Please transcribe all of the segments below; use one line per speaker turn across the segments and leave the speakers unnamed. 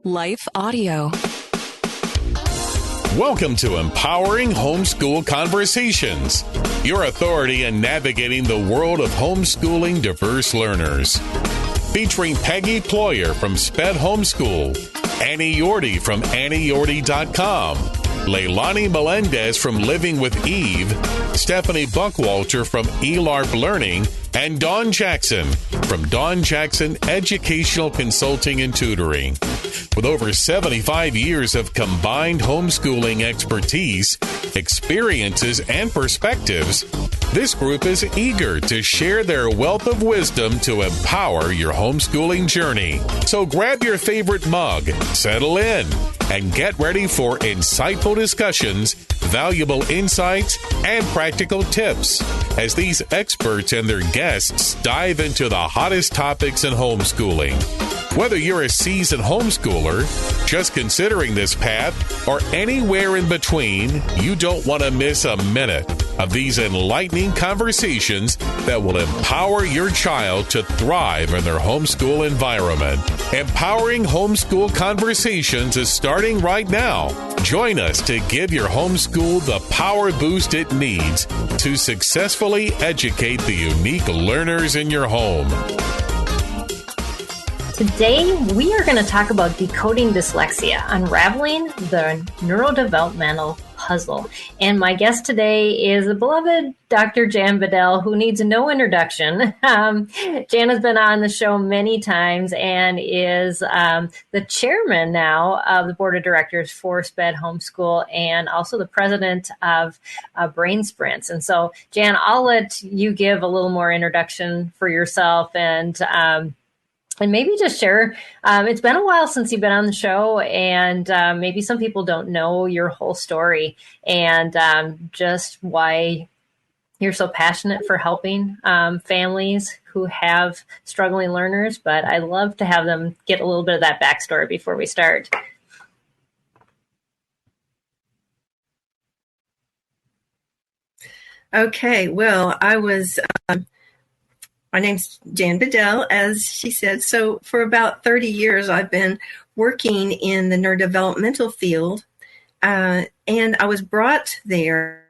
Life Audio.
Welcome to Empowering Homeschool Conversations, your authority in navigating the world of homeschooling diverse learners. Featuring Peggy Ployer from SPED Homeschool, Annie Yorty from AnnieYorty.com, Leilani Melendez from Living with Eve, Stephanie Buckwalter from eLARP Learning, and Dawn Jackson from Dawn Jackson Educational Consulting and Tutoring. With over 75 years of combined homeschooling expertise, experiences, and perspectives, this group is eager to share their wealth of wisdom to empower your homeschooling journey. So grab your favorite mug, settle in, and get ready for insightful discussions, valuable insights, and practical tips as these experts and their guests dive into the hottest topics in homeschooling. Whether you're a seasoned homeschooler, just considering this path, or anywhere in between, you don't want to miss a minute of these enlightening conversations that will empower your child to thrive in their homeschool environment. Empowering Homeschool Conversations is starting right now. Join us to give your homeschool the power boost it needs to successfully educate the unique learners in your home.
Today, we are going to talk about decoding dyslexia, unraveling the neurodevelopmental puzzle. And my guest today is the beloved Dr. Jan Bedell, who needs no introduction. Jan has been on the show many times and is the chairman now of the board of directors for SPED Homeschool and also the president of Brain Sprints. And so, Jan, I'll let you give a little more introduction for yourself and maybe just share, it's been a while since you've been on the show, and maybe some people don't know your whole story and just why you're so passionate for helping families who have struggling learners. But I love to have them get a little bit of that backstory before we start.
Okay, well, my name's Jan Bedell, as she said. So for about 30 years, I've been working in the neurodevelopmental field, and I was brought there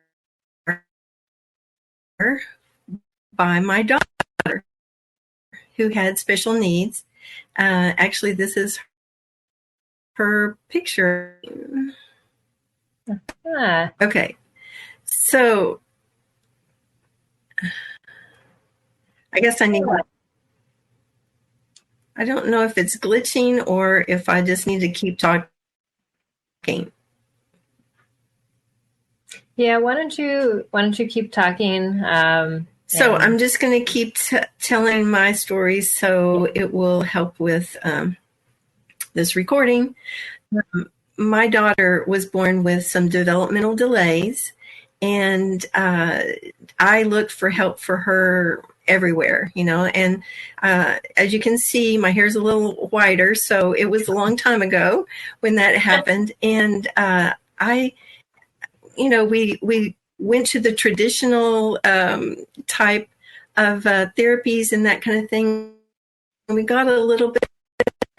by my daughter, who had special needs. Actually, this is her picture. Okay, so I guess I don't know if it's glitching or if I just need to keep talking.
Yeah, why don't you keep talking?
So I'm just going to keep telling my story so it will help with this recording. My daughter was born with some developmental delays, and I looked for help for her everywhere, and as you can see, my hair's a little whiter, so it was a long time ago when that happened. And we went to the traditional type of therapies and that kind of thing. We got a little bit of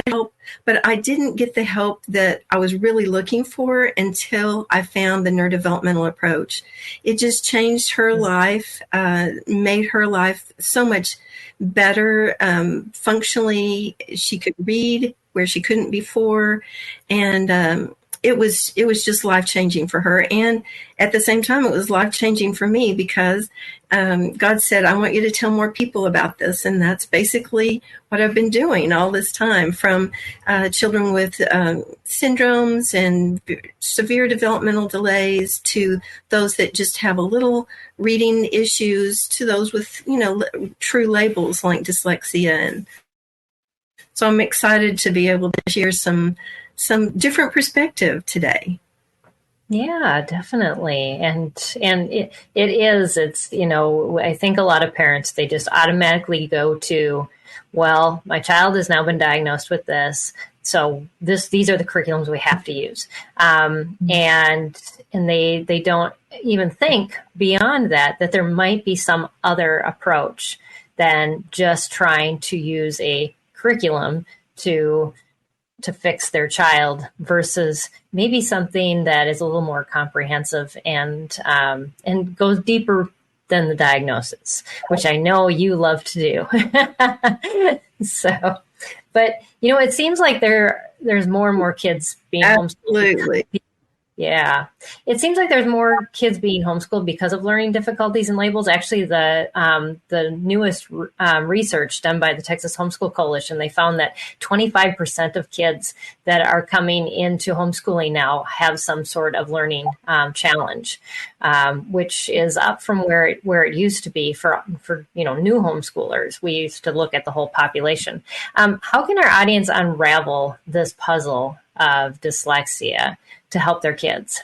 help, but I didn't get the help that I was really looking for until I found the neurodevelopmental approach. It just changed her life, made her life so much better. Functionally, she could read where she couldn't before, and it was just life-changing for her. And at the same time, it was life-changing for me because God said, I want you to tell more people about this. And that's basically what I've been doing all this time, from children with syndromes and severe developmental delays to those that just have a little reading issues to those with, true labels like dyslexia. And so I'm excited to be able to share some different perspective today.
Yeah, definitely. And it's, I think a lot of parents, they just automatically go to, well, my child has now been diagnosed with this, so these are the curriculums we have to use. And they don't even think beyond that there might be some other approach than just trying to use a curriculum to to fix their child versus maybe something that is a little more comprehensive and goes deeper than the diagnosis, which I know you love to do. So, but it seems like there's more and more kids being
Absolutely.
homeschooled. Yeah. It seems like there's more kids being homeschooled because of learning difficulties and labels. Actually, the newest research done by the Texas Homeschool Coalition, they found that 25% of kids that are coming into homeschooling now have some sort of learning challenge, which is up from where it used to be for new homeschoolers. We used to look at the whole population. How can our audience unravel this puzzle of dyslexia to help their kids?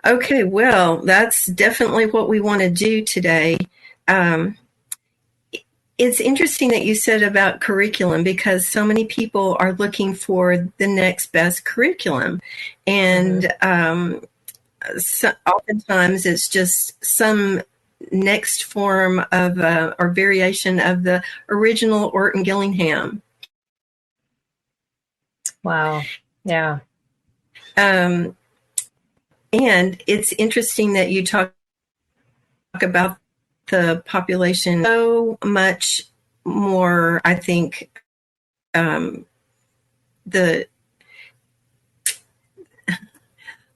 Okay, well, that's definitely what we want to do today. It's interesting that you said about curriculum, because so many people are looking for the next best curriculum. And so oftentimes it's just some next form of or variation of the original Orton Gillingham.
Wow. Yeah.
And it's interesting that you talk about the population so much more. I think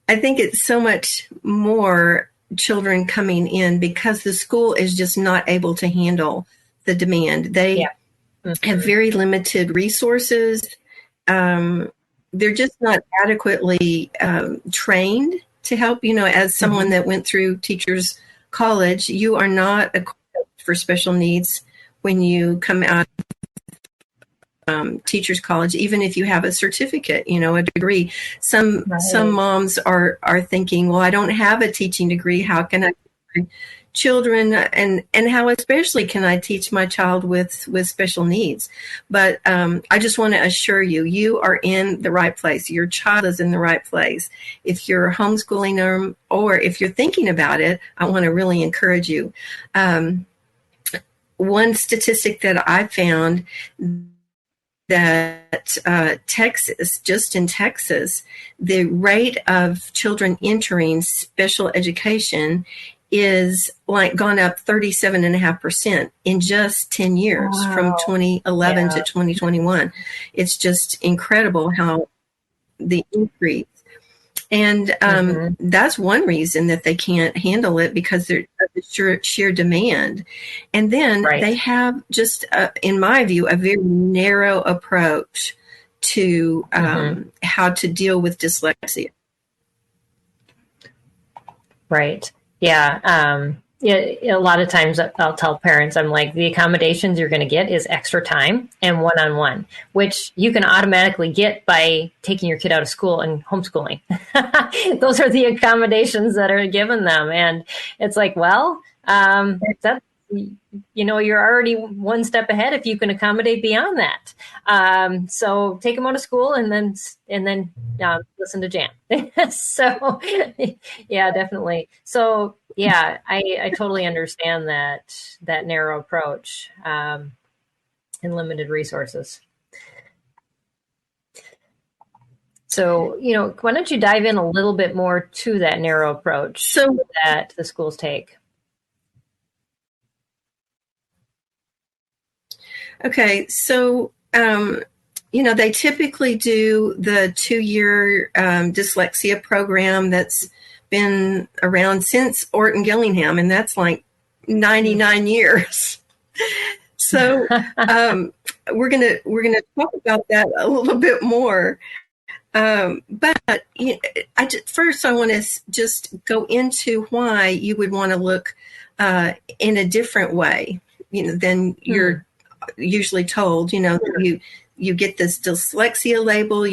it's so much more children coming in because the school is just not able to handle the demand. They have very limited resources. They're just not adequately trained to help. As someone that went through teachers college, you are not equipped for special needs when you come out of teachers college, even if you have a certificate, a degree. Some moms are thinking, well, I don't have a teaching degree. How can I teach my children, and how especially can I teach my child with special needs? But I just want to assure you, you are in the right place. Your child is in the right place. If you're homeschooling them, or if you're thinking about it, I want to really encourage you. One statistic that I found, that Texas, just in Texas, the rate of children entering special education is gone up 37.5% in just 10 years, from 2011 to 2021. It's just incredible how the increase. And that's one reason that they can't handle it, because of the sheer demand. And then they have just, in my view, a very narrow approach to how to deal with dyslexia.
Right. Yeah. A lot of times I'll tell parents, I'm like, the accommodations you're going to get is extra time and one-on-one, which you can automatically get by taking your kid out of school and homeschooling. Those are the accommodations that are given them. And it's like, well, that's, you're already one step ahead if you can accommodate beyond that. So take them out of school and then listen to Jan. So yeah, definitely. So yeah, I totally understand that narrow approach and limited resources. So, why don't you dive in a little bit more to that narrow approach that the schools take?
Okay, so, they typically do the 2-year dyslexia program that's been around since Orton Gillingham, and that's like 99 years. So we're gonna talk about that a little bit more. But first I want to just go into why you would want to look in a different way, than you're usually told. You get this dyslexia label.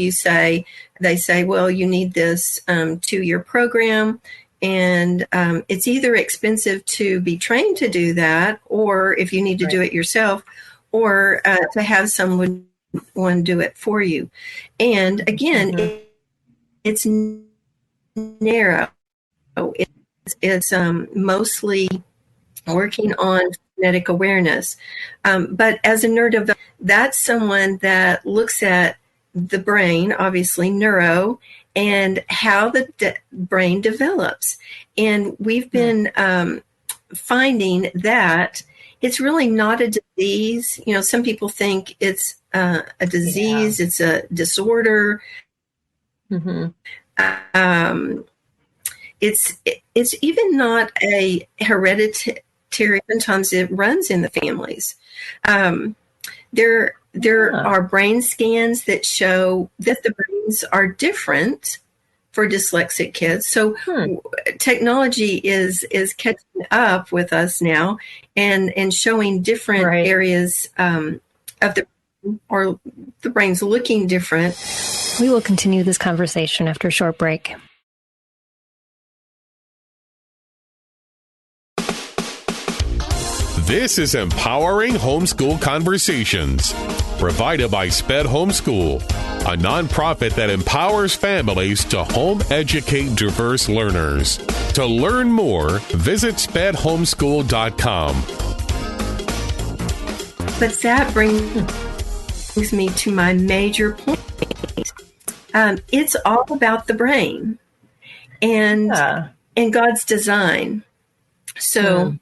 They say, well, you need this 2-year program, and it's either expensive to be trained to do that, or if you need to do it yourself, or to have someone do it for you. And again, it's narrow. It's mostly working on phonetic awareness. But as a neurodevelopmentalist, that's someone that looks at the brain, obviously neuro, and how the brain develops. And we've been finding that it's really not a disease. You know, some people think it's a disease, it's a disorder. It's even not a hereditary. Sometimes it runs in the families. There are brain scans that show that the brains are different for dyslexic kids. So technology is catching up with us now and showing different areas of the brain's looking different.
We will continue this conversation after a short break.
This is Empowering Homeschool Conversations, provided by SPED Homeschool, a nonprofit that empowers families to home educate diverse learners. To learn more, visit spedhomeschool.com.
But that brings me to my major point. It's all about the brain and God's design. So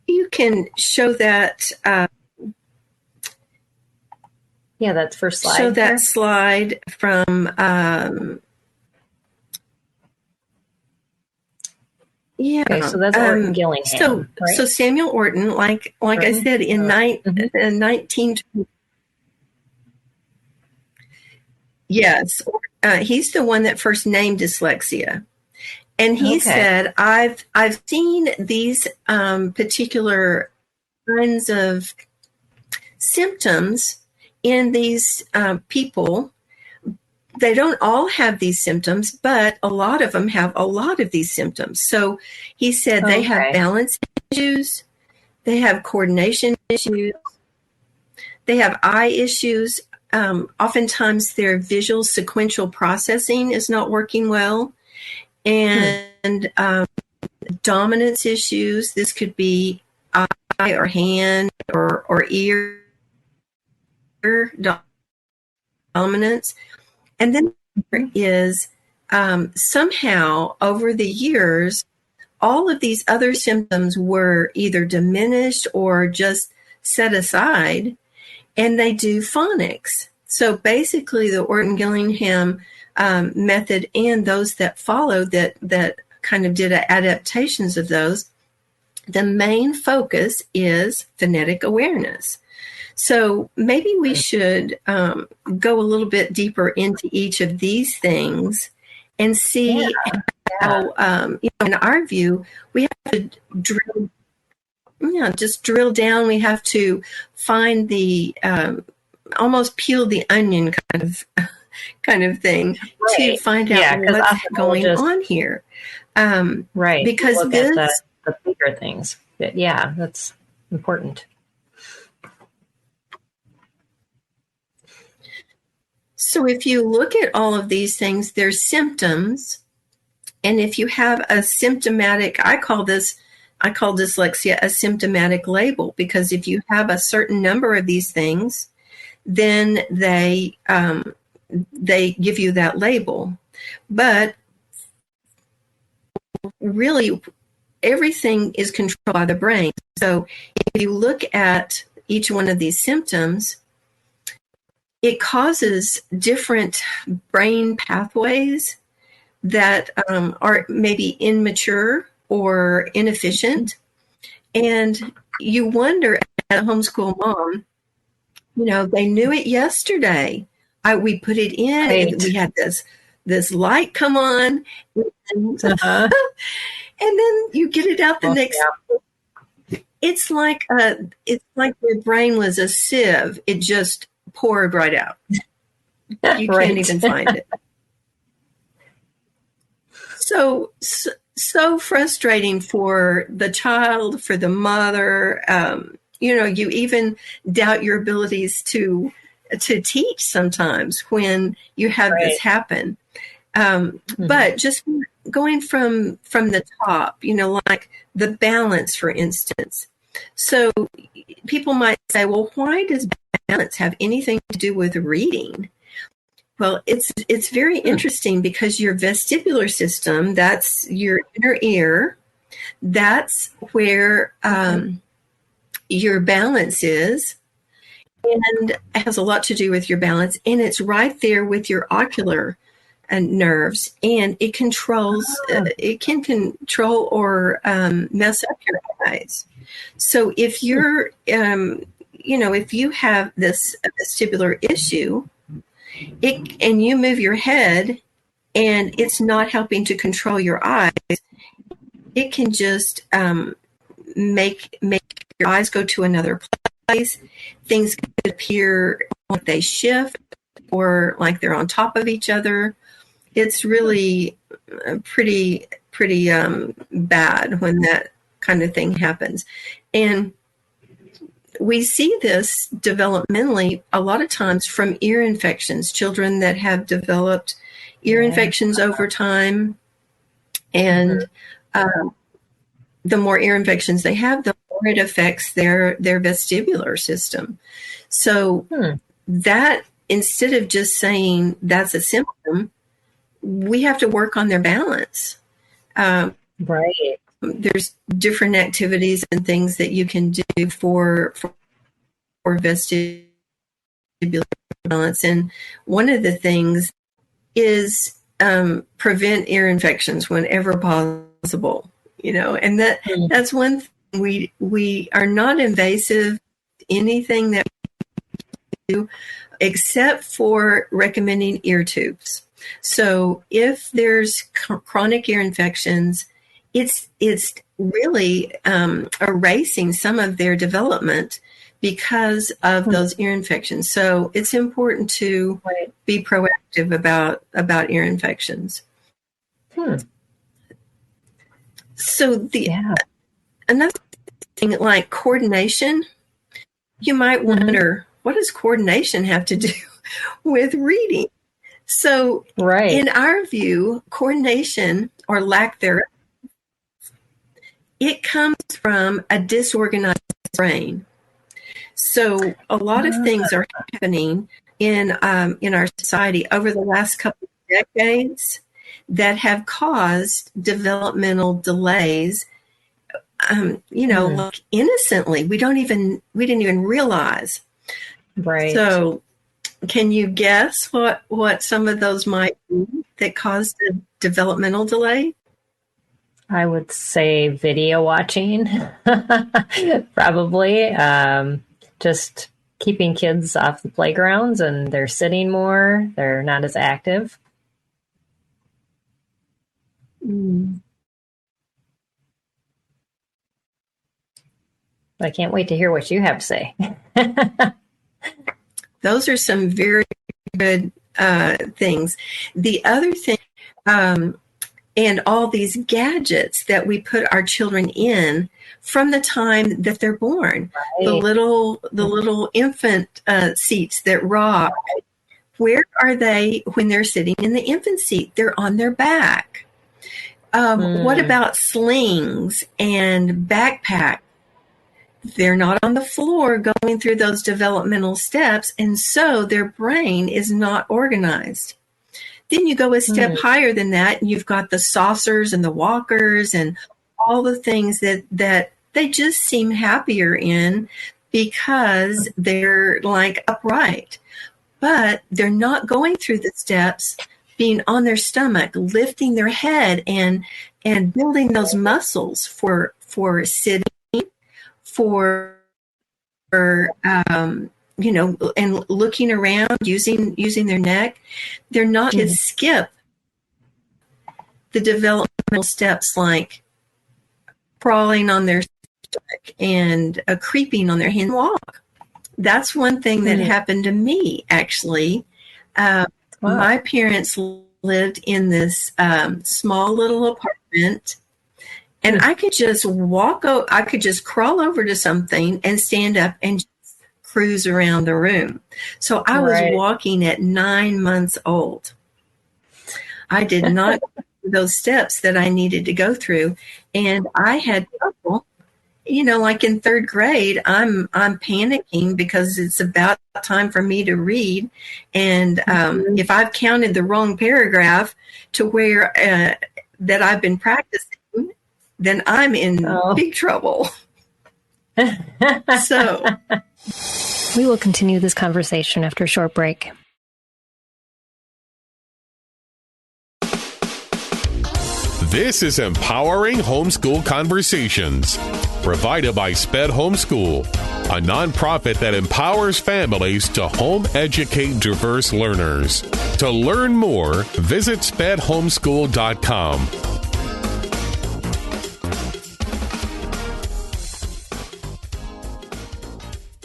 you can show that.
That's first slide.
Show that slide from.
Okay, so that's Orton Gillingham.
So Samuel Orton, like I said, in 1920. Yes, he's the one that first named dyslexia. And he said, I've seen these particular kinds of symptoms in these people. They don't all have these symptoms, but a lot of them have a lot of these symptoms. So he said they have balance issues, they have coordination issues, they have eye issues. Oftentimes their visual sequential processing is not working well. And dominance issues. This could be eye or hand or ear dominance. And then there is somehow over the years, all of these other symptoms were either diminished or just set aside, and they do phonics. So basically the Orton-Gillingham method and those that followed that kind of did adaptations of those, the main focus is phonetic awareness. So maybe we should go a little bit deeper into each of these things and see how, in our view, we have to drill down. We have to find the almost peel the onion kind of thing to find out what's going on here. Because
look at the bigger things. That's important.
So if you look at all of these things, there's symptoms. And if you have a symptomatic, I call dyslexia a symptomatic label, because if you have a certain number of these things, then they give you that label. But really, everything is controlled by the brain. So if you look at each one of these symptoms, it causes different brain pathways that are maybe immature or inefficient. And you wonder, as a homeschool mom, they knew it yesterday. We put it in, and we had this light come on, and then you get it out the next. It's like your brain was a sieve. It just poured right out. You can't even find it. So frustrating for the child, for the mother. You even doubt your abilities to teach sometimes when you have this happen. But just going from the top, like the balance, for instance. So people might say, well, why does balance have anything to do with reading? Well, it's very interesting because your vestibular system, that's your inner ear, that's where your balance is, and it has a lot to do with your balance, and it's right there with your ocular nerves, and it controls, it can control or mess up your eyes. So if you're, if you have this vestibular issue, and you move your head and it's not helping to control your eyes, it can just make your eyes go to another place. Things could appear like they shift or like they're on top of each other. It's really pretty bad when that kind of thing happens. And we see this developmentally a lot of times from ear infections, children that have developed ear infections over time. And the more ear infections they have, the more it affects their vestibular system. So that, instead of just saying that's a symptom, we have to work on their balance.
Right.
There's different activities and things that you can do for vestibular balance. And one of the things is prevent ear infections whenever possible, and that's one thing. We are not invasive, anything that we do, except for recommending ear tubes. So if there's chronic ear infections, it's really erasing some of their development because of those ear infections. So it's important to be proactive about ear infections. So another thing, like coordination, you might wonder, what does coordination have to do with reading? So in our view, coordination, or lack thereof, it comes from a disorganized brain. So a lot of things are happening in our society over the last couple of decades that have caused developmental delays. Like innocently, we didn't even realize.
Right.
So, can you guess what some of those might be that caused a developmental delay?
I would say video watching, probably. Just keeping kids off the playgrounds, and they're sitting more. They're not as active. I can't wait to hear what you have to say.
Those are some very good things. The other thing, and all these gadgets that we put our children in from the time that they're born, the little infant seats that rock. Where are they when they're sitting in the infant seat? They're on their back. What about slings and backpacks? They're not on the floor going through those developmental steps, and so their brain is not organized. Then you go a step higher than that, and you've got the saucers and the walkers and all the things that they just seem happier in because they're like upright. But they're not going through the steps, being on their stomach, lifting their head, and building those muscles for sitting, for and looking around, using their neck. They're not to skip the developmental steps like crawling on their stomach and creeping on their hand walk. That's one thing that happened to me, actually. My parents lived in this small little apartment, and I could just I could just crawl over to something and stand up and just cruise around the room. So I was walking at 9 months old. I did not those steps that I needed to go through. And I had trouble, like in third grade, I'm panicking because it's about time for me to read. And if I've counted the wrong paragraph to where that I've been practicing, then I'm in big trouble. So
we will continue this conversation after a short break.
This is Empowering Homeschool Conversations, provided by SPED Homeschool, a nonprofit that empowers families to home educate diverse learners. To learn more, visit spedhomeschool.com.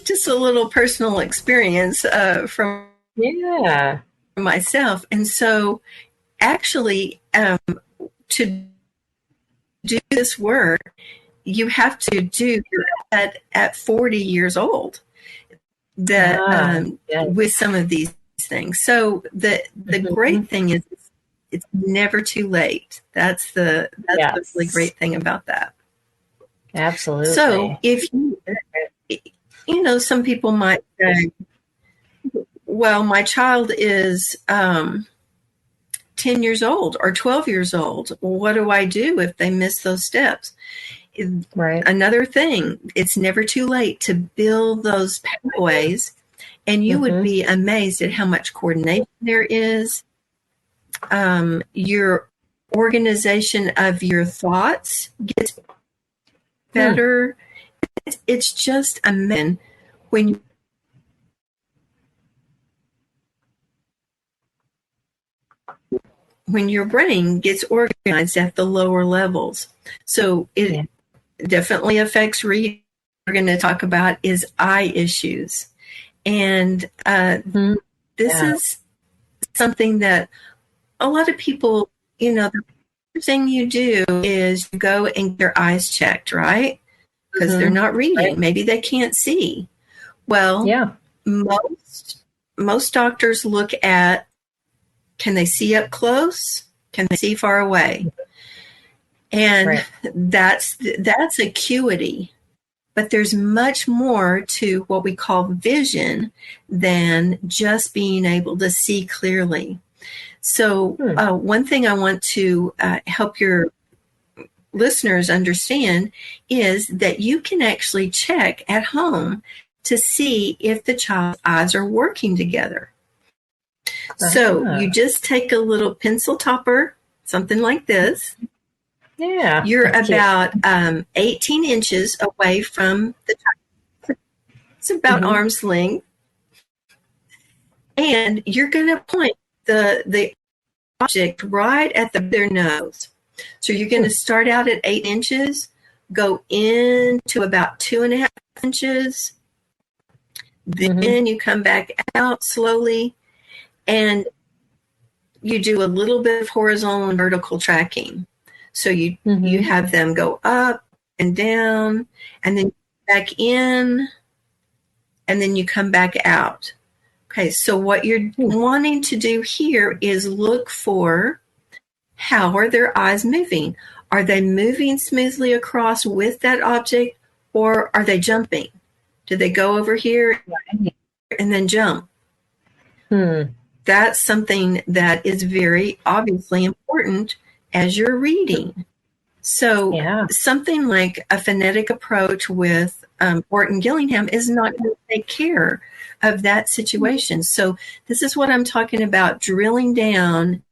Just a little personal experience from myself. And so actually, to do this work, you have to do that at 40 years old with some of these things. So the great thing is it's never too late. That's the really great thing about that.
Absolutely.
So if some people might say, well, my child is 10 years old or 12 years old. What do I do if they miss those steps?
Right.
Another thing, it's never too late to build those pathways, and you would be amazed at how much coordination there is. Your organization of your thoughts gets better. It's just amazing when your brain gets organized at the lower levels. So it definitely affects reading. We're going to talk about is eye issues. And this is something that a lot of people, the first thing you do is you go and get your eyes checked, right? Because they're not reading. Right. Maybe they can't see. Well, most doctors look at, can they see up close? Can they see far away? And that's acuity. But there's much more to what we call vision than just being able to see clearly. So one thing I want to help your listeners understand is that you can actually check at home to see if the child's eyes are working together. So you just take a little pencil topper, something like this.
Yeah.
You're about 18 inches away from the child. It's about arm's length. And you're going to point the object right at their nose. So you're going to start out at 8 inches, go into about 2.5 inches. Then you come back out slowly, and you do a little bit of horizontal and vertical tracking. So you have them go up and down, and then back in, and then you come back out. Okay, so what you're wanting to do here is look for, how are their eyes moving? Are they moving smoothly across with that object, or are they jumping? Do they go over here and then jump? That's something that is very obviously important as you're reading. So something like a phonetic approach with Orton Gillingham is not going to take care of that situation. So this is what I'm talking about, drilling down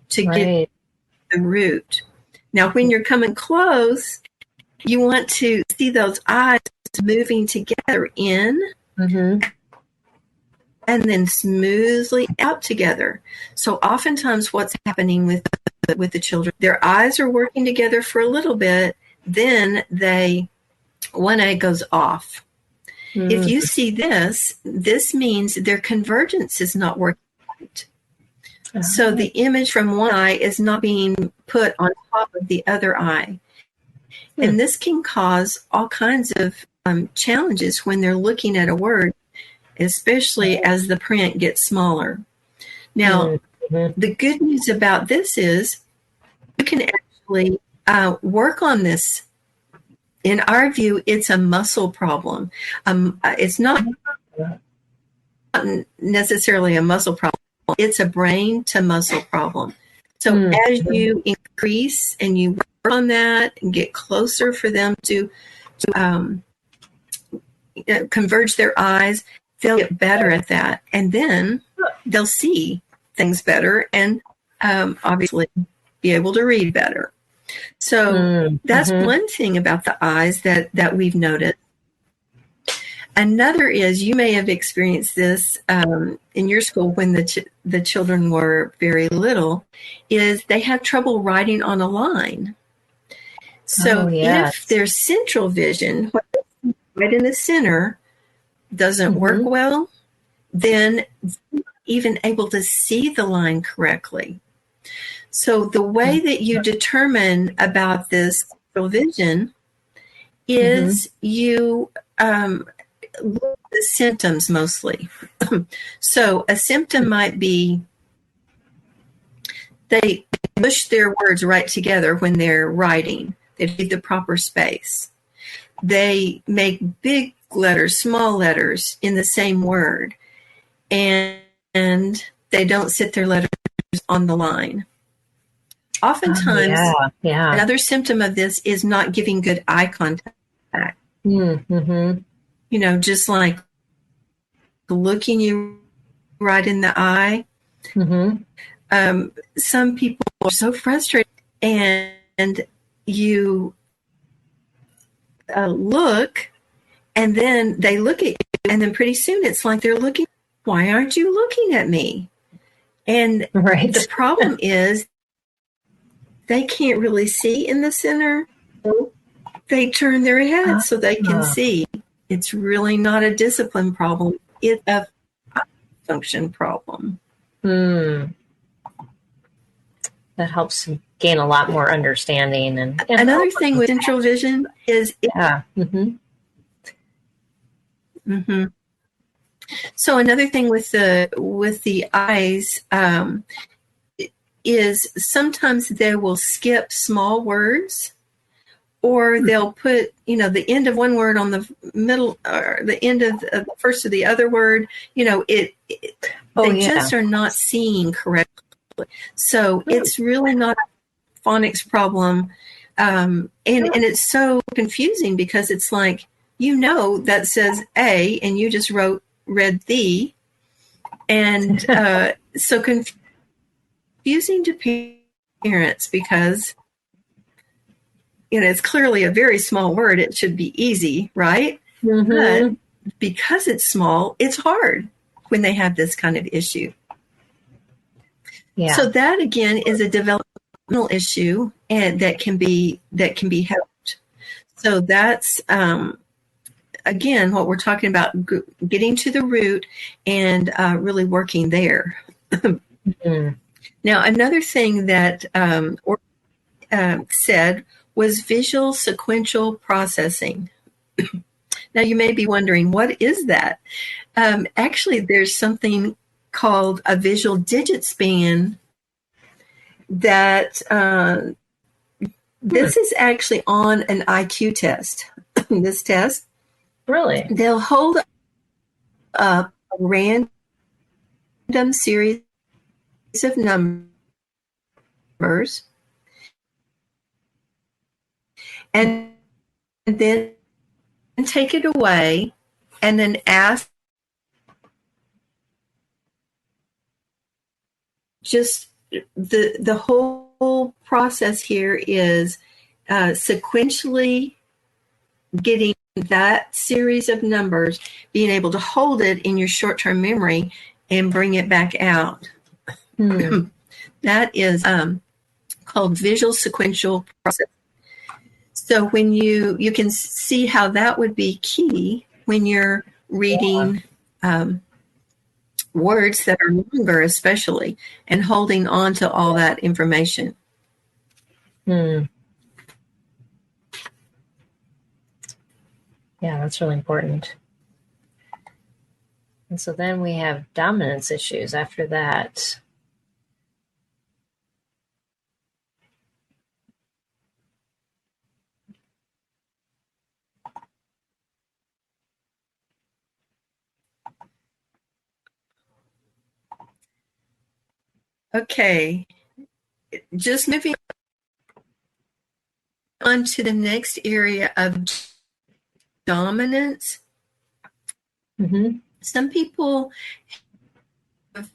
to get the root. Now, when you're coming close, you want to see those eyes moving together in and then smoothly out together. So oftentimes what's happening with the children, their eyes are working together for a little bit, then one eye goes off. If you see this means their convergence is not working right. So the image from one eye is not being put on top of the other eye. And this can cause all kinds of challenges when they're looking at a word, especially as the print gets smaller. Now, the good news about this is can actually work on this. In our view, it's a muscle problem. It's not necessarily a muscle problem. It's a brain to muscle problem. So as you increase and you work on that and get closer for them to converge their eyes, they'll get better at that. And then they'll see things better and obviously be able to read better. So that's one thing about the eyes that we've noticed. Another is, you may have experienced this in your school when the children were very little, is they have trouble writing on a line. So if their central vision, right in the center, doesn't work well, then they're not even able to see the line correctly. So the way that you determine about this central vision is you look at the symptoms mostly. So a symptom might be they push their words right together when they're writing. They leave the proper space. They make big letters, small letters in the same word, and they don't sit their letters on the line. Oftentimes, another symptom of this is not giving good eye contact. You know, just like looking you right in the eye. Some people are so frustrated, and you look, and then they look at you, and then pretty soon it's like they're looking, why aren't you looking at me? And the problem is they can't really see in the center. They turn their heads so they can see. It's really not a discipline problem. It's a function problem.
That helps gain a lot more understanding. And
another thing with central vision is So another thing with the eyes is sometimes they will skip small words, or they'll put, the end of one word on the middle, or the end of the first of the other word. They just are not seeing correctly. So it's really not a phonics problem. And it's so confusing because it's like, that says A and you just read the, and so confusing to parents because it's clearly a very small word. It should be easy, right? But because it's small, it's hard when they have this kind of issue. So that again is a developmental issue, and that can be helped. So that's again what we're talking about: getting to the root and really working there. Now, another thing that said was visual sequential processing. Now, you may be wondering, what is that? Actually, there's something called a visual digit span that this is actually on an IQ test. This test.
Really?
They'll hold up a random series of numbers and then take it away and then ask just the whole process here is sequentially getting that series of numbers, being able to hold it in your short-term memory and bring it back out. That is called visual sequential processing. So when you can see how that would be key when you're reading words that are longer, especially, and holding on to all that information.
Yeah, that's really important. And so then we have dominance issues after that.
Okay, just moving on to the next area of dominance.
Mm-hmm.
Some people have,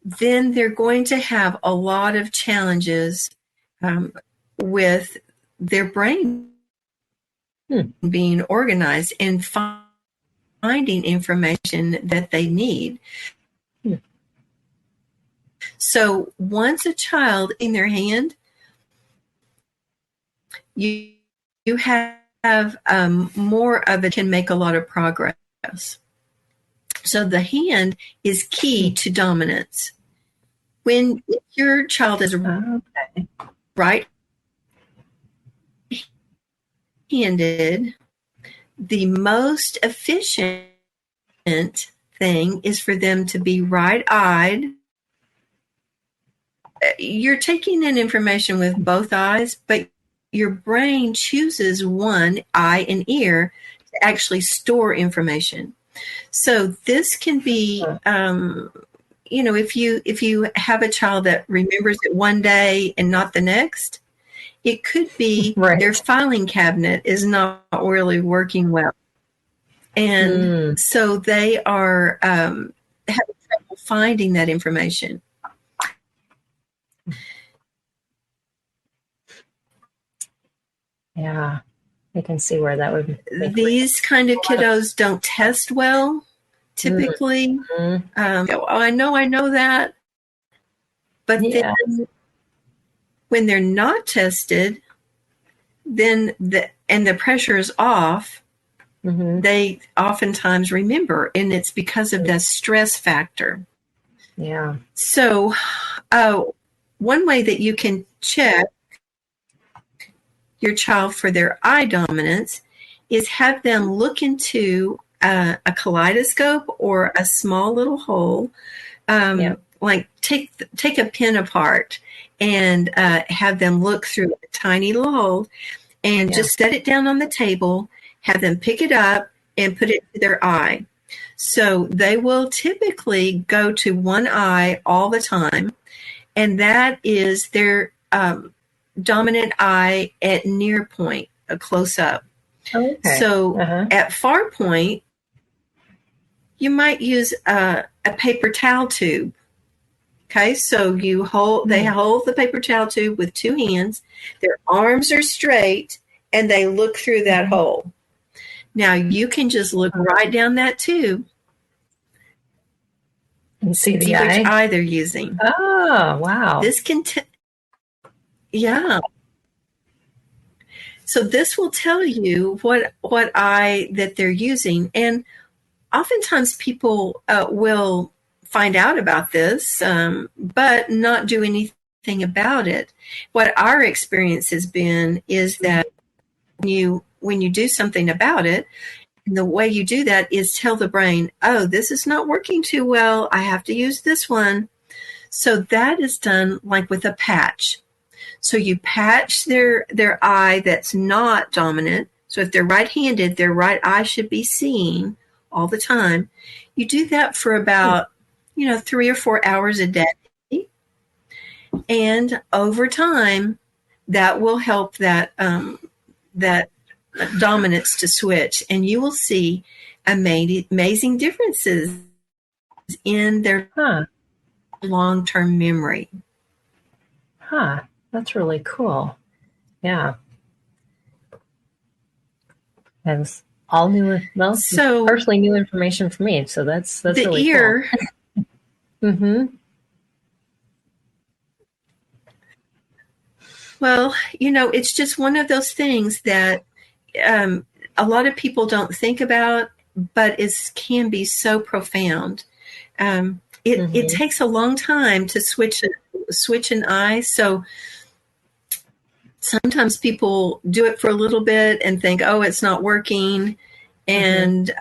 then they're going to have a lot of challenges with their brain being organized and finding information that they need. So once a child in their hand, you have more of it can make a lot of progress. So the hand is key to dominance. When your child is right-handed, the most efficient thing is for them to be right-eyed. You're taking in information with both eyes, but your brain chooses one eye and ear to actually store information. So this can be, if you have a child that remembers it one day and not the next, it could be their filing cabinet is not really working well. And so they are having trouble finding that information.
Yeah, I can see where that would be.
These kind of kiddos don't test well, typically. I know that. But then when they're not tested, then the pressure is off, they oftentimes remember, and it's because of the stress factor.
Yeah.
So one way that you can check your child for their eye dominance is have them look into a kaleidoscope or a small little hole, like take a pin apart and have them look through a tiny little hole and just set it down on the table, have them pick it up and put it to their eye. So they will typically go to one eye all the time, and that is their dominant eye at near point, a close up. Okay. So at far point, you might use a paper towel tube. Okay, so they hold the paper towel tube with two hands, their arms are straight, and they look through that hole. Now you can just look right down that tube
and see
which eye they're using.
Oh, wow.
This can So this will tell you what eye that they're using. And oftentimes people will find out about this, but not do anything about it. What our experience has been is that when you do something about it, and the way you do that is tell the brain, oh, this is not working too well, I have to use this one. So that is done like with a patch. So you patch their eye that's not dominant. So if they're right-handed, their right eye should be seeing all the time. You do that for about 3 or 4 hours a day. And over time, that will help that dominance to switch. And you will see amazing differences in their long-term memory.
That's really cool. Yeah. That's all new. Well, so partially new information for me. So that's the really
ear.
Cool.
Well, it's just one of those things that a lot of people don't think about, but it can be so profound. It takes a long time to switch an eye. So sometimes people do it for a little bit and think, oh, it's not working. And,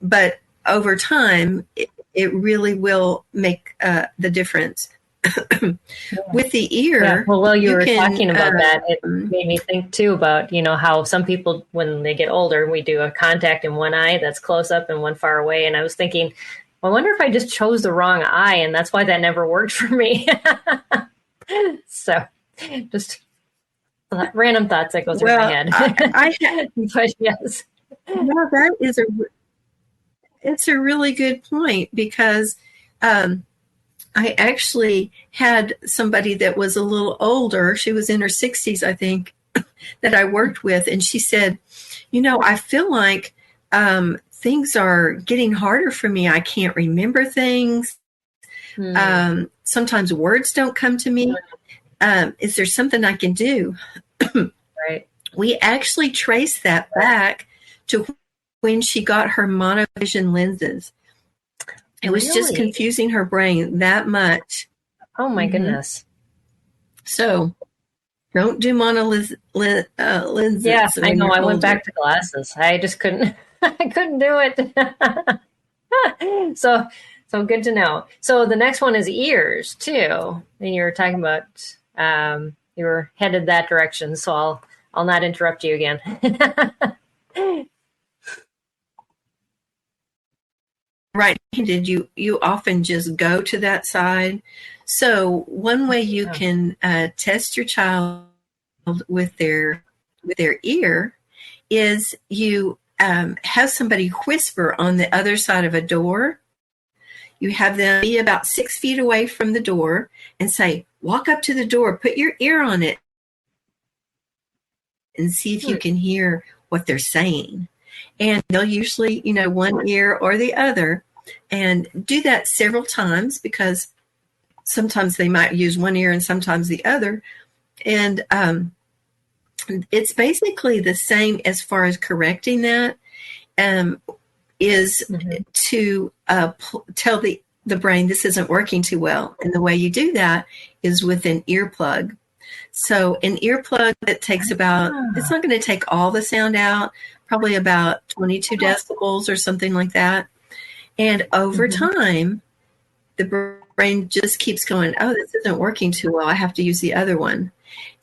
but over time, it really will make the difference. With the ear,
yeah. Well, while you were
can,
talking about that, it made me think too about, how some people, when they get older, we do a contact in one eye that's close up and one far away. And I was thinking, I wonder if I just chose the wrong eye, and that's why that never worked for me. So just random thoughts that go through my head. But yes.
No, it's a really good point, because I actually had somebody that was a little older. She was in her 60s, I think, that I worked with. And she said, I feel like things are getting harder for me. I can't remember things. Sometimes words don't come to me. Is there something I can do?
Right.
We actually traced that back to when she got her monovision lenses. It was just confusing her brain that much.
Oh my goodness.
So don't do lenses.
Yeah, I know. I went back to glasses. I just couldn't, I couldn't do it. So good to know. So the next one is ears too. And you were talking about, you were headed that direction. So I'll not interrupt you again.
Right. Did you often just go to that side? So one way you can test your child with their ear is you have somebody whisper on the other side of a door. You have them be about 6 feet away from the door and say, walk up to the door, put your ear on it, and see if you can hear what they're saying. And they'll usually, one ear or the other, and do that several times, because sometimes they might use one ear and sometimes the other. And it's basically the same as far as correcting that, is to tell the brain this isn't working too well. And the way you do that is with an earplug. So an earplug that takes about, it's not going to take all the sound out, probably about 22 decibels or something like that. And over time, the brain just keeps going, oh, this isn't working too well. I have to use the other one.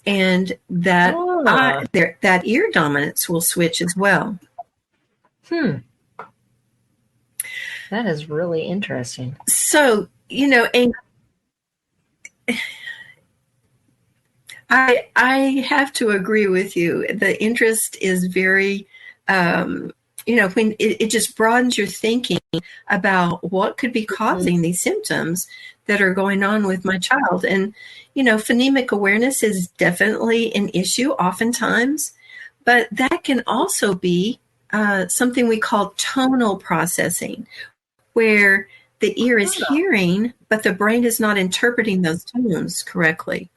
And that that ear dominance will switch as well.
That is really interesting.
So, and I have to agree with you. The interest is very, when it just broadens your thinking about what could be causing these symptoms that are going on with my child. And, phonemic awareness is definitely an issue oftentimes, but that can also be something we call tonal processing, where the ear is hearing, but the brain is not interpreting those tones correctly.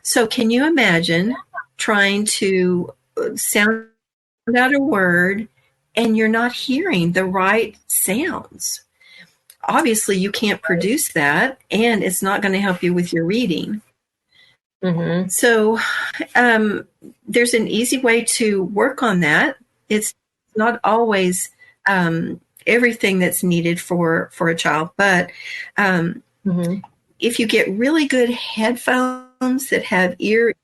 So can you imagine trying to sound out a word and you're not hearing the right sounds? Obviously, you can't produce that, and it's not going to help you with your reading. So there's an easy way to work on that. It's not always everything that's needed for a child, but if you get really good headphones that have ear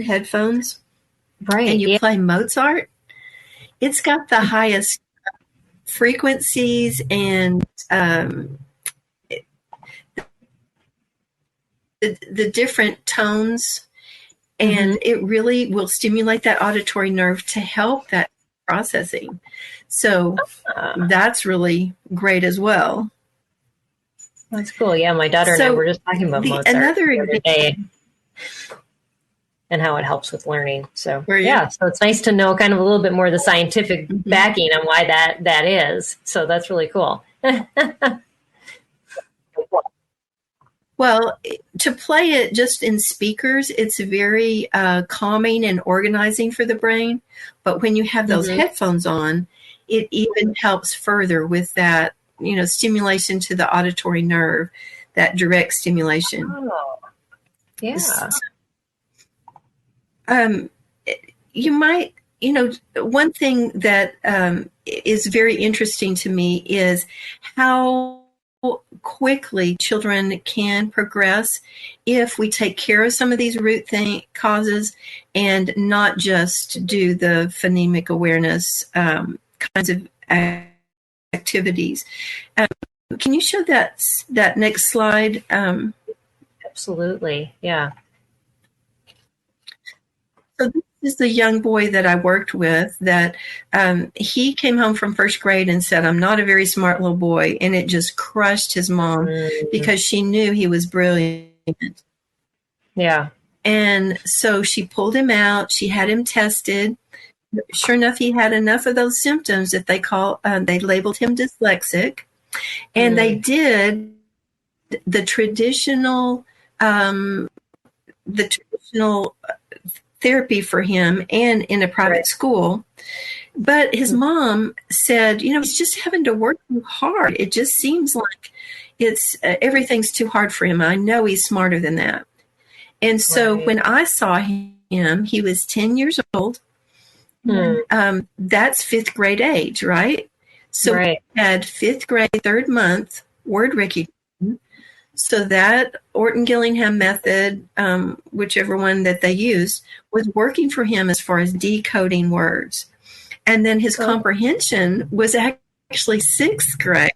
headphones, and you play Mozart, it's got the highest frequencies and the different tones, and it really will stimulate that auditory nerve to help that processing. So that's really great as well.
That's cool. Yeah, my daughter and I were just talking about Mozart the other day and how it helps with learning. So so it's nice to know kind of a little bit more of the scientific backing on why that is. So that's really cool.
Well, to play it just in speakers, it's very calming and organizing for the brain. But when you have those headphones on, it even helps further with that, stimulation to the auditory nerve, that direct stimulation.
Oh, yeah.
You might, one thing that is very interesting to me is how quickly children can progress if we take care of some of these root causes and not just do the phonemic awareness kinds of activities. Can you show that next slide?
Absolutely. Yeah.
So this is the young boy that I worked with that he came home from first grade and said, I'm not a very smart little boy. And it just crushed his mom because she knew he was brilliant.
Yeah.
And so she pulled him out. She had him tested. Sure enough, he had enough of those symptoms that they labeled him dyslexic. And they did the traditional therapy for him and in a private school. But his mom said, he's just having to work too hard. It just seems like everything's too hard for him. I know he's smarter than that. And so when I saw him, he was 10 years old. That's fifth grade age, right? So we had fifth grade, third month word recognition. So that Orton-Gillingham method, whichever one that they used, was working for him as far as decoding words. And then his comprehension was actually sixth grade.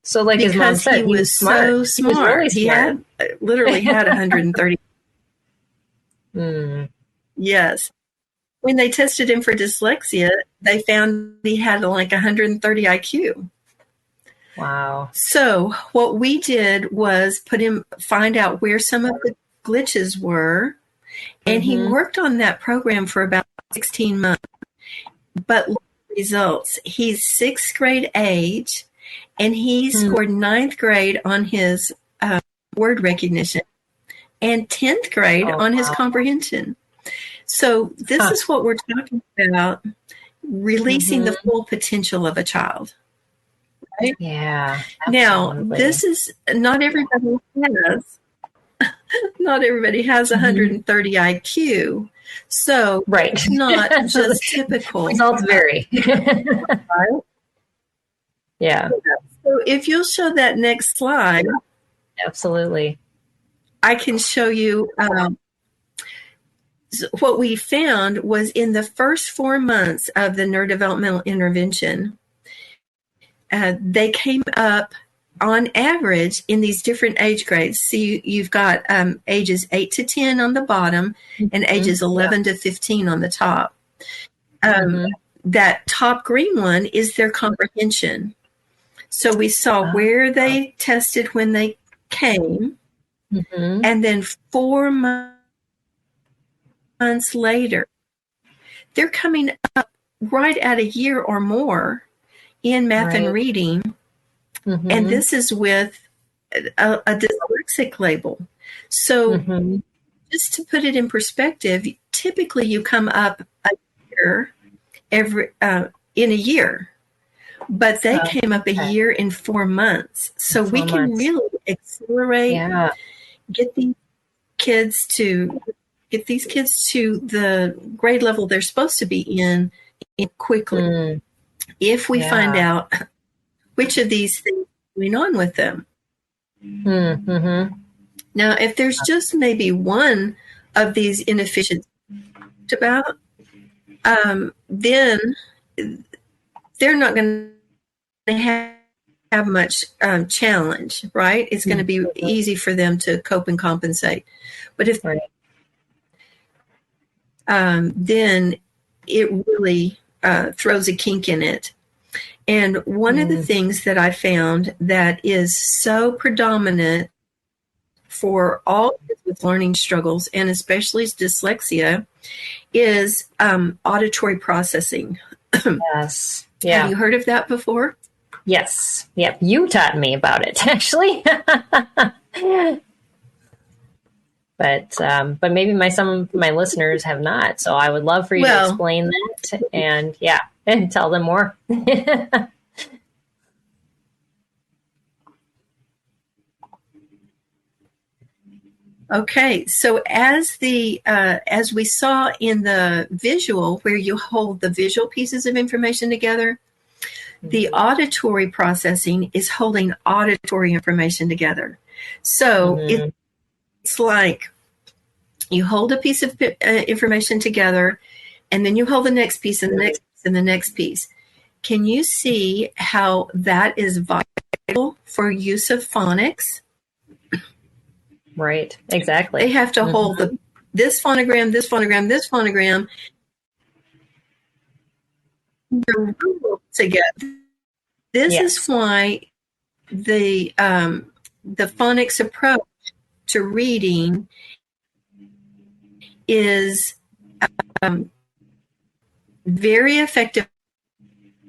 So like his mom said,
he was smart. So smart.
He was really smart.
He literally had 130. Yes. When they tested him for dyslexia, they found he had like 130 IQ.
Wow.
So what we did was find out where some of the glitches were, and he worked on that program for about 16 months. But results, he's sixth grade age, and he scored ninth grade on his word recognition and 10th grade on his comprehension. So this is what we're talking about, releasing the full potential of a child. Right?
Yeah.
Now, this is not everybody has 130 IQ. So it's not just typical.
Results vary. Yeah.
So if you'll show that next slide.
Absolutely.
I can show you what we found was in the first 4 months of the neurodevelopmental intervention, they came up on average in these different age grades. So you've got ages 8 to 10 on the bottom and ages 11 to 15 on the top. That top green one is their comprehension. So we saw where they tested when they came, and then 4 months later, they're coming up right at a year or more in math and reading. And this is with a dyslexic label. So just to put it in perspective, typically you come up a year in a year, but they came up a year in 4 months. So we can really accelerate, get these kids to the grade level they're supposed to be in quickly. If we find out which of these things are going on with them. Now, if there's just maybe one of these inefficiencies about, then they're not going to have much challenge, right? It's going to be easy for them to cope and compensate. But if then it really throws a kink in it. And one of the things that I found that is so predominant for all kids with learning struggles, and especially dyslexia, is auditory processing.
Yes. Yeah.
Have you heard of that before?
Yes. Yep. You taught me about it, actually. But maybe some of my listeners have not. So I would love for you to explain that and tell them more.
Okay, so as we saw in the visual, where you hold the visual pieces of information together, The auditory processing is holding auditory information together. So it's like you hold a piece of information together, and then you hold the next piece and the next piece and the next piece. Can you see how that is vital for use of phonics?
Right, exactly.
They have to hold this phonogram, this phonogram, this phonogram together. This is why the phonics approach to reading is very effective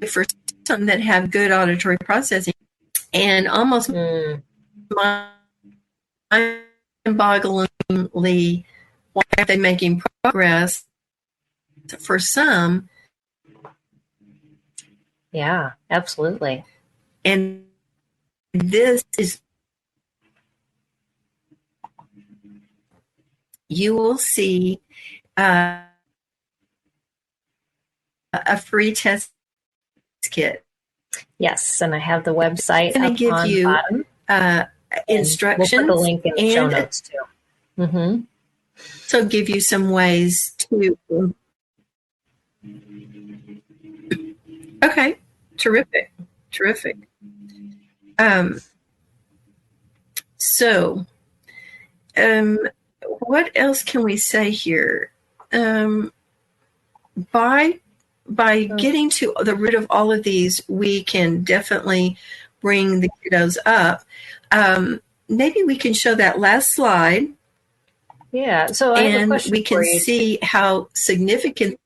for some that have good auditory processing, and almost mind-bogglingly, why are they making progress for some?
Yeah, absolutely.
And this is, you will see a free test kit.
Yes, and I have the website
I'm going to give
on
you
the bottom.
Instructions.
We'll put the link in the show notes too.
So give you some ways to. Okay, terrific. So, what else can we say here? By getting to the root of all of these, we can definitely bring the kiddos up. Maybe we can show that last slide.
Yeah, so I have a question
we can
for you.
see how significant.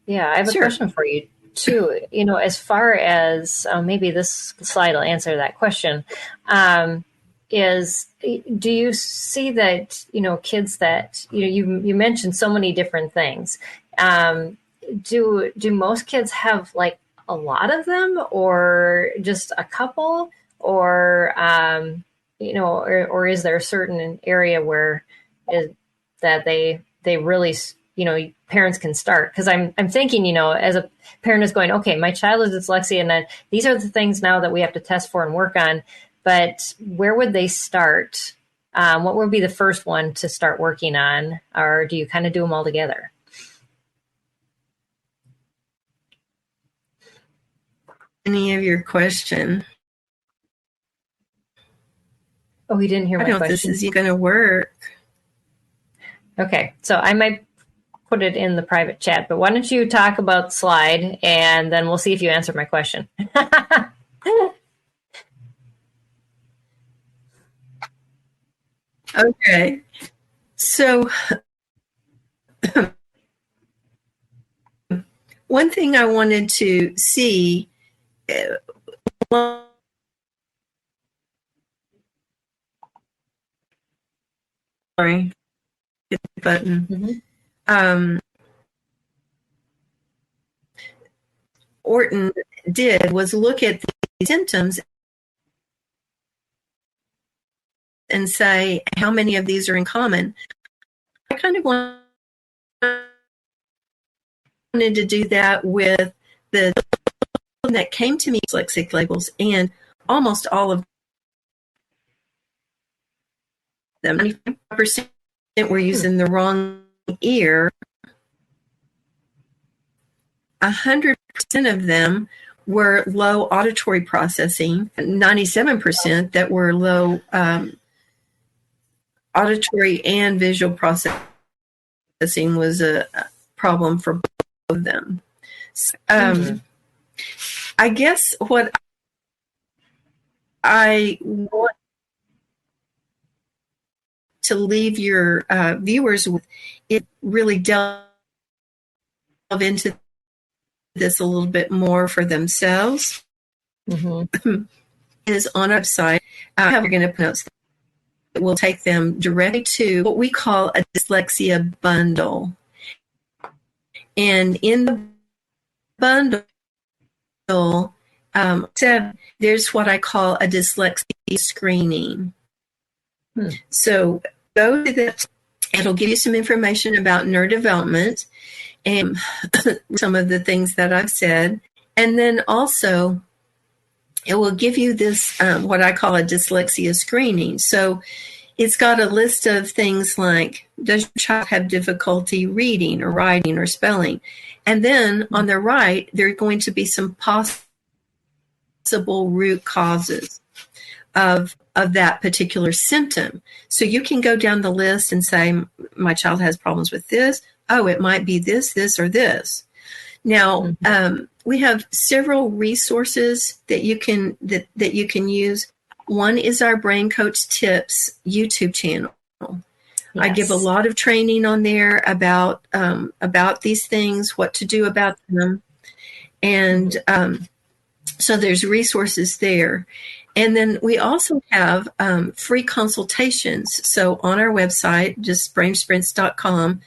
Yeah, I have a question for you too. You know, as far as maybe this slide will answer that question. Do you see that, you know, kids that, you mentioned so many different things. Do most kids have like a lot of them, or just a couple, or or is there a certain area where that they really, parents can start? Because I'm thinking, as a parent is going, okay, my child is dyslexia, and these are the things now that we have to test for and work on. But where would they start? What would be the first one to start working on? Or do you kind of do them all together?
Any of your question?
Oh, he didn't hear my question.
I don't know if this is going to work.
Okay, so I might put it in the private chat, but why don't you talk about the slide, and then we'll see if you answer my question.
Okay, so one thing I wanted to see, sorry, hit the button. Orton did was look at the symptoms and say, how many of these are in common? I kind of wanted to do that with the that came to me dyslexic labels, and almost all of them, 95% were using the wrong ear. 100% of them were low auditory processing, 97% that were low auditory and visual processing was a problem for both of them. I guess what I want to leave your viewers with, it really delve into this a little bit more for themselves, is on our website. We're going to put notes that will take them directly to what we call a dyslexia bundle. And in the bundle, there's what I call a dyslexia screening. So go to that. It'll give you some information about neurodevelopment and some of the things that I've said. And then also, it will give you this, what I call a dyslexia screening. So it's got a list of things like, does your child have difficulty reading or writing or spelling? And then on the right, there are going to be some possible root causes of that particular symptom. So you can go down the list and say, my child has problems with this. Oh, it might be this, this, or this. Now, we have several resources that you can that you can use. One is our Brain Coach Tips YouTube channel. Yes. I give a lot of training on there about these things, what to do about them, and so there's resources there. And then we also have free consultations. So on our website, just brainsprints.com,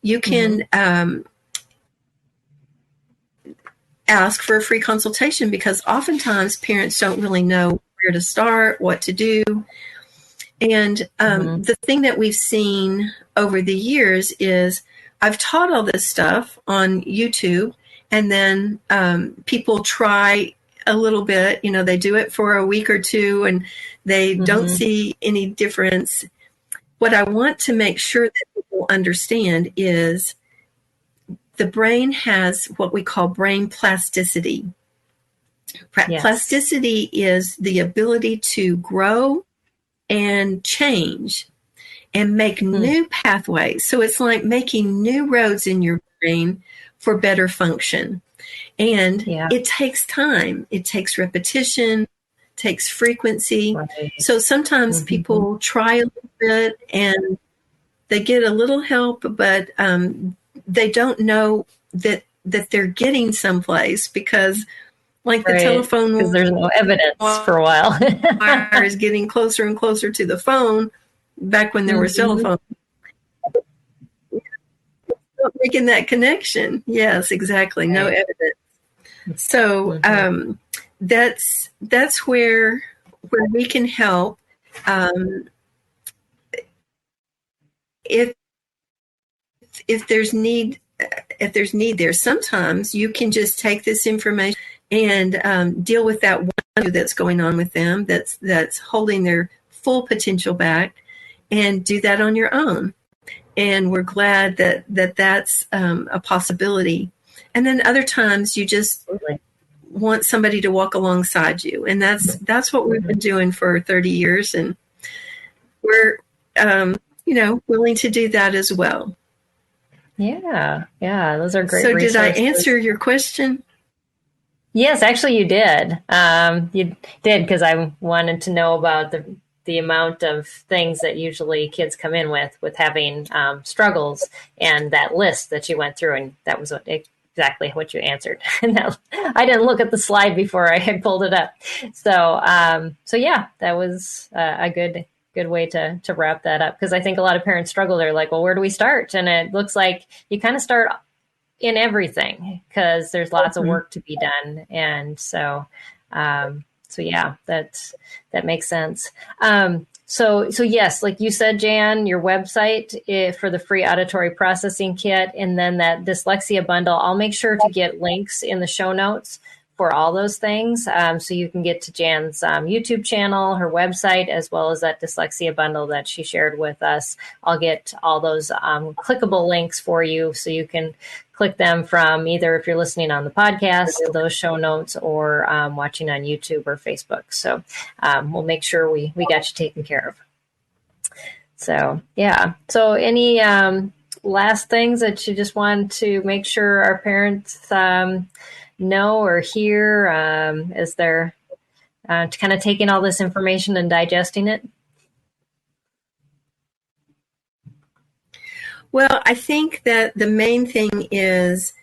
you can ask for a free consultation, because oftentimes parents don't really know where to start, what to do. And the thing that we've seen over the years is I've taught all this stuff on YouTube, and then people try a little bit, they do it for a week or two and they don't see any difference. What I want to make sure that people understand is the brain has what we call brain plasticity. Yes. Plasticity is the ability to grow and change and make new pathways. So it's like making new roads in your brain for better function. And it takes time. It takes repetition, takes frequency. Right. So sometimes people try a little bit and they get a little help, but they don't know that they're getting someplace, because like the telephone,
because there's no evidence for a while.
Wire is getting closer and closer to the phone. Back when there were cell phones, not making that connection. Yes, exactly. No evidence. So that's where we can help. If there's need there, sometimes you can just take this information and deal with that one that's going on with them, that's holding their full potential back, and do that on your own. And we're glad that's a possibility. And then other times you just want somebody to walk alongside you, and that's what we've been doing for 30 years, and we're willing to do that as well.
Yeah, those are great.
So
resources.
Did I answer your question?
Yes, actually you did. You did, because I wanted to know about the amount of things that usually kids come in with having struggles, and that list that you went through, and that was exactly what you answered. I didn't look at the slide before I had pulled it up. So yeah, that was a good way to wrap that up, because I think a lot of parents struggle. They're like, well, where do we start? And it looks like you kind of start in everything, because there's lots of work to be done. And so yeah, that makes sense. So yes, like you said, Jan, your website for the free auditory processing kit, and then that dyslexia bundle, I'll make sure to get links in the show notes for all those things. So you can get to Jan's YouTube channel, her website, as well as that dyslexia bundle that she shared with us. I'll get all those clickable links for you, so you can click them from either, if you're listening on the podcast, those show notes, or watching on YouTube or Facebook. So we'll make sure we got you taken care of. So yeah. So any last things that you just want to make sure our parents know or hear as they're kind of taking all this information and digesting it?
Well, I think that the main thing is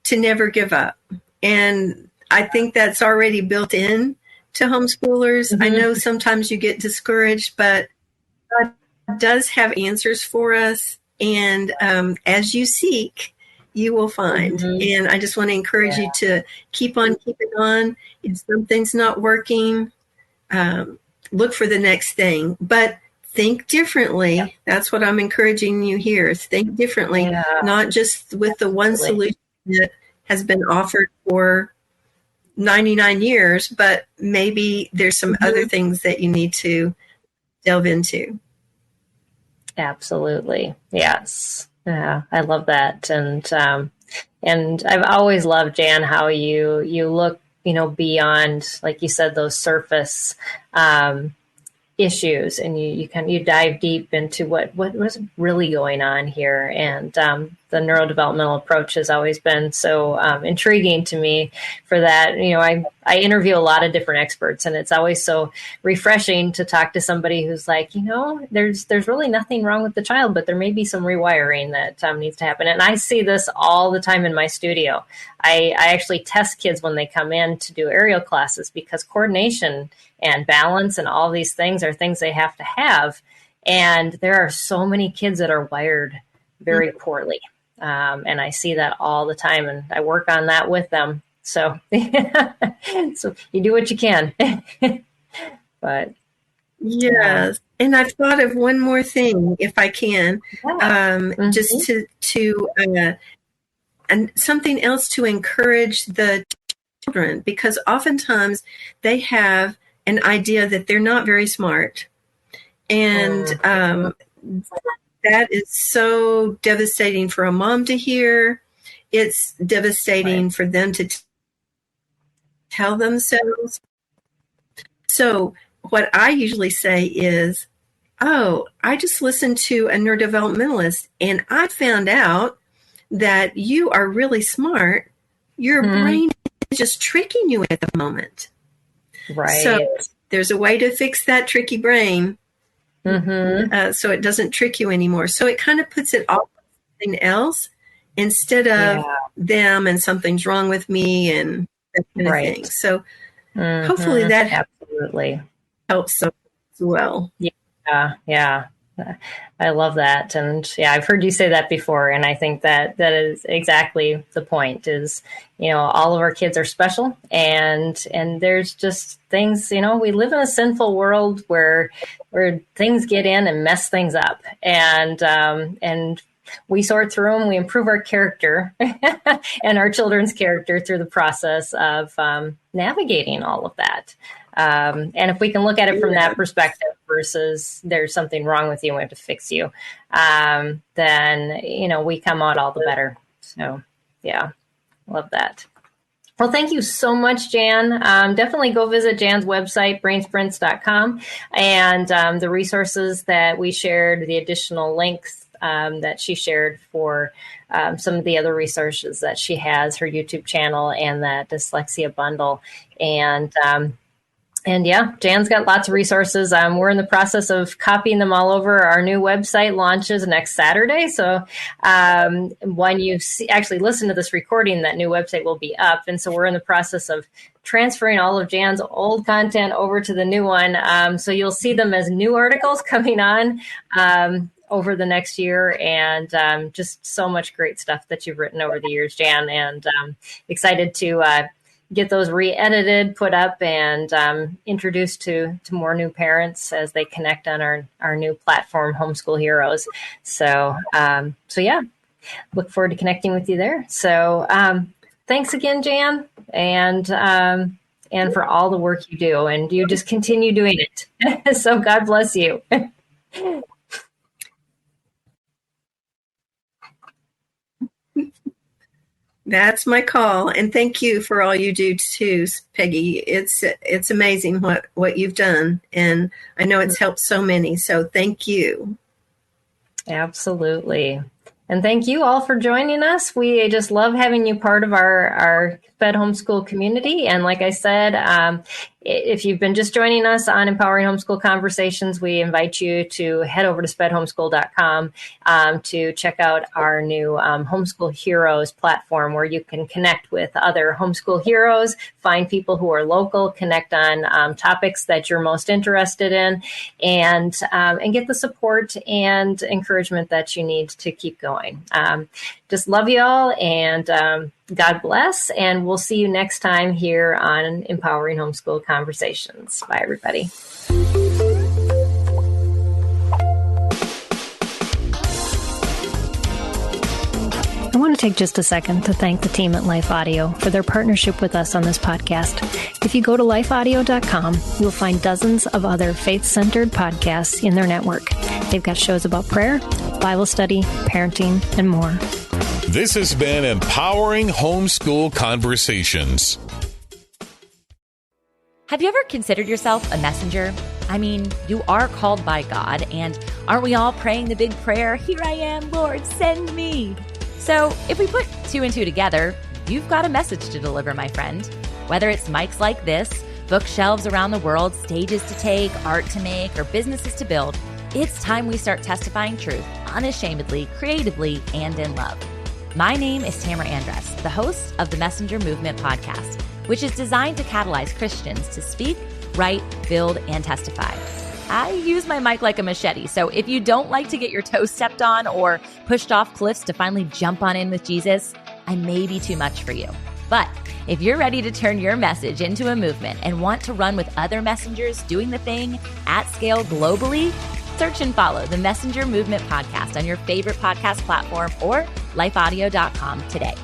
to never give up. And I think that's already built in to homeschoolers. I know sometimes you get discouraged, but God does have answers for us. And as you seek, you will find. And I just want to encourage you to keep on keeping on. If something's not working, look for the next thing. But think differently. That's what I'm encouraging you here. Think differently, not just with the one solution that has been offered for 99 years, but maybe there's some other things that you need to delve into.
Absolutely. Yes. Yeah, I love that. And I've always loved, Jan, how you look, beyond, like you said, those surface issues, and you dive deep into what was really going on here. And the neurodevelopmental approach has always been so intriguing to me for that. I interview a lot of different experts, and it's always so refreshing to talk to somebody who's like, there's really nothing wrong with the child, but there may be some rewiring that needs to happen. And I see this all the time in my studio. I actually test kids when they come in to do aerial classes, because coordination and balance and all these things are things they have to have. And there are so many kids that are wired very poorly. And I see that all the time, and I work on that with them. So, so you do what you can. But
yes. And I've thought of one more thing, if I can, just to and something else to encourage the children, because oftentimes they have an idea that they're not very smart. And that is so devastating for a mom to hear. It's devastating for them to tell themselves. So what I usually say is, I just listened to a neurodevelopmentalist, and I found out that you are really smart. Your brain is just tricking you at the moment.
Right.
So there's a way to fix that tricky brain, so it doesn't trick you anymore. So it kind of puts it off something else instead of them and something's wrong with me and that kind of thing. So hopefully that
absolutely
helps as well.
Yeah. I love that. And I've heard you say that before. And I think that is exactly the point is, all of our kids are special, and there's just things, we live in a sinful world where things get in and mess things up, and we sort through them, we improve our character and our children's character through the process of navigating all of that. And if we can look at it from that perspective versus there's something wrong with you and we have to fix you, then, we come out all the better. So, love that. Well, thank you so much, Jan. Definitely go visit Jan's website, brainsprints.com, and the resources that we shared, the additional links that she shared for some of the other resources that she has, her YouTube channel and that dyslexia bundle. And Jan's got lots of resources. We're in the process of copying them all over. Our new website launches next Saturday. So when you actually listen to this recording, that new website will be up. And so we're in the process of transferring all of Jan's old content over to the new one. So you'll see them as new articles coming on over the next year, and just so much great stuff that you've written over the years, Jan, and excited to get those re-edited, put up, and introduced to more new parents as they connect on our new platform, Homeschool Heroes. So look forward to connecting with you there. So thanks again, Jan, and for all the work you do, and you just continue doing it. So God bless you.
That's my call. And thank you for all you do too, Peggy. It's amazing what you've done. And I know it's helped so many. So thank you. Absolutely.
And thank you all for joining us. We just love having you part of our SPED Homeschool community. And like I said, if you've been just joining us on Empowering Homeschool Conversations, we invite you to head over to spedhomeschool.com to check out our new Homeschool Heroes platform, where you can connect with other homeschool heroes, find people who are local, connect on topics that you're most interested in, and get the support and encouragement that you need to keep going. Just love you all, and God bless, and we'll see you next time here on Empowering Homeschool Conversations. Bye, everybody.
I want to
take just a second to thank the team at Life Audio for their partnership with us on this podcast. If you go to lifeaudio.com, you'll find dozens of other faith-centered podcasts in their network. They've got shows about prayer, Bible study, parenting, and more.
This has been Empowering Homeschool Conversations.
Have you ever considered yourself a messenger? I mean, you are called by God, and aren't we all praying the big prayer, "Here I am, Lord, send me"? So if we put two and two together, you've got a message to deliver, my friend. Whether it's mics like this, bookshelves around the world, stages to take, art to make, or businesses to build, it's time we start testifying truth unashamedly, creatively, and in love. My name is Tamara Andress, the host of the Messenger Movement podcast, which is designed to catalyze Christians to speak, write, build, and testify. I use my mic like a machete, so if you don't like to get your toes stepped on or pushed off cliffs to finally jump on in with Jesus, I may be too much for you. But if you're ready to turn your message into a movement and want to run with other messengers doing the thing at scale globally, search and follow the Messenger Movement podcast on your favorite podcast platform or lifeaudio.com today.